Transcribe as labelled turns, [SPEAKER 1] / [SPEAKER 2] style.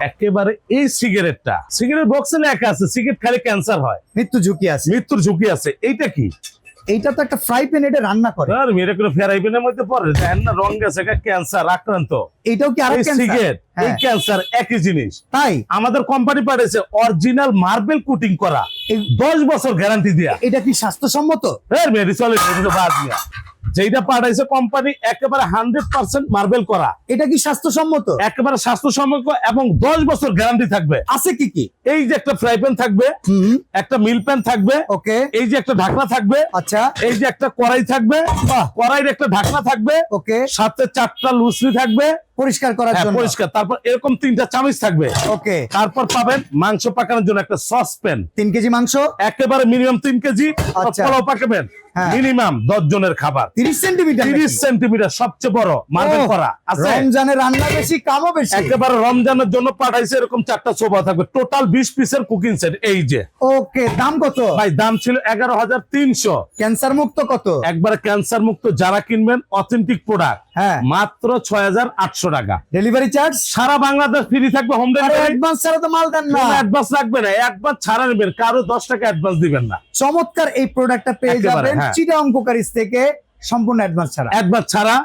[SPEAKER 1] একেবারে এই সিগারেটটা, সিগারেট বক্সে লেখা আছে সিগারেট খালি ক্যান্সার হয়,
[SPEAKER 2] মৃত্যু ঝুঁকি আছে।
[SPEAKER 1] মৃত্যুর ঝুঁকি আছে। এইটা কি?
[SPEAKER 2] এইটা তো একটা ফ্রাই প্যান, এটা রান্না করে।
[SPEAKER 1] আর মেয়েরা কোনো ফেরাইবেনের মধ্যে পড়ে দেখেন না, রং গেছে, ক্যান্সার আক্রান্ত।
[SPEAKER 2] এইটাও কি আরেক ক্যান্সার?
[SPEAKER 1] সিগারেট এই ক্যান্সার একই জিনিস।
[SPEAKER 2] তাই
[SPEAKER 1] আমাদের কোম্পানি পাঠিয়েছে অরিজিনাল মার্বেল কোটিং করা, 10 বছর গ্যারান্টি দিয়া।
[SPEAKER 2] এটা কি স্বাস্থ্যসম্মত?
[SPEAKER 1] মেয়েরি চলে বাদ দিয়া যেটা পাঠাইছে কোম্পানি একেবারে 100% মার্বেল করা।
[SPEAKER 2] এটা কি স্বাস্থ্যসম্মত?
[SPEAKER 1] একেবারে স্বাস্থ্যসম্মত এবং 10 বছর গ্যারান্টি থাকবে।
[SPEAKER 2] আছে কি কি?
[SPEAKER 1] এই যে একটা ফ্রাই প্যান থাকবে, একটা মিল প্যান থাকবে,
[SPEAKER 2] ওকে,
[SPEAKER 1] এই যে একটা ঢাকনা থাকবে,
[SPEAKER 2] আচ্ছা,
[SPEAKER 1] এই যে একটা কড়াই থাকবে,
[SPEAKER 2] বাহ,
[SPEAKER 1] কড়াইয়ের একটা ঢাকনা থাকবে,
[SPEAKER 2] ওকে,
[SPEAKER 1] সাথে 4টা লুচি থাকবে
[SPEAKER 2] পরিষ্কার করার জন্য,
[SPEAKER 1] পরিষ্কার। তারপর এরকম 3টা চামচ থাকবে,
[SPEAKER 2] ওকে।
[SPEAKER 1] তারপর পাবেন মাংস পাকানোর জন্য একটা সসপ্যান,
[SPEAKER 2] 3 কেজি মাংস,
[SPEAKER 1] একেবারে মিনিমাম 3 কেজি।
[SPEAKER 2] আচ্ছা।
[SPEAKER 1] পোলাও পাকাবেন
[SPEAKER 2] হ্যাঁ।
[SPEAKER 1] মিনিমাম 10 জনের খাবার,
[SPEAKER 2] 30 সেন্টিমিটার,
[SPEAKER 1] 30 সেন্টিমিটার, সবচেয়ে বড় মার্বেল করা আছে।
[SPEAKER 2] রমজানে রান্না বেশি, কামও বেশি।
[SPEAKER 1] একেবারে রমজানের জন্য পাঠাইছে এরকম 4টা সোফা থাকবে, টোটাল 20 পিসের কুকিং সেট। এই যে
[SPEAKER 2] ওকে, দাম কত
[SPEAKER 1] ভাই, দাম ছিল 11,300।
[SPEAKER 2] ক্যান্সার মুক্ত কত?
[SPEAKER 1] একবারে ক্যান্সার মুক্ত যারা কিনবেন অথেন্টিক প্রোডাক্ট,
[SPEAKER 2] হ্যাঁ,
[SPEAKER 1] মাত্র 6,800 টাকা।
[SPEAKER 2] ডেলিভারি চার্জ
[SPEAKER 1] সারা বাংলাদেশ ফ্রি থাকবে, হোম ডেলিভারি।
[SPEAKER 2] অ্যাডভান্স ছাড়া তো মাল দেন না।
[SPEAKER 1] অ্যাডভান্স রাখবে না, একবার ছাড়া নেবেন, কারো 10 টাকা অ্যাডভান্স দিবেন না।
[SPEAKER 2] চমৎকার এই প্রোডাক্টটা পেয়ে
[SPEAKER 1] একেবারে,
[SPEAKER 2] যাবেন
[SPEAKER 1] হ্যাঁ।
[SPEAKER 2] চিটাং কোকারিজ থেকে সম্পূর্ণ অ্যাডভান্স ছাড়া।
[SPEAKER 1] একবার ছাড়া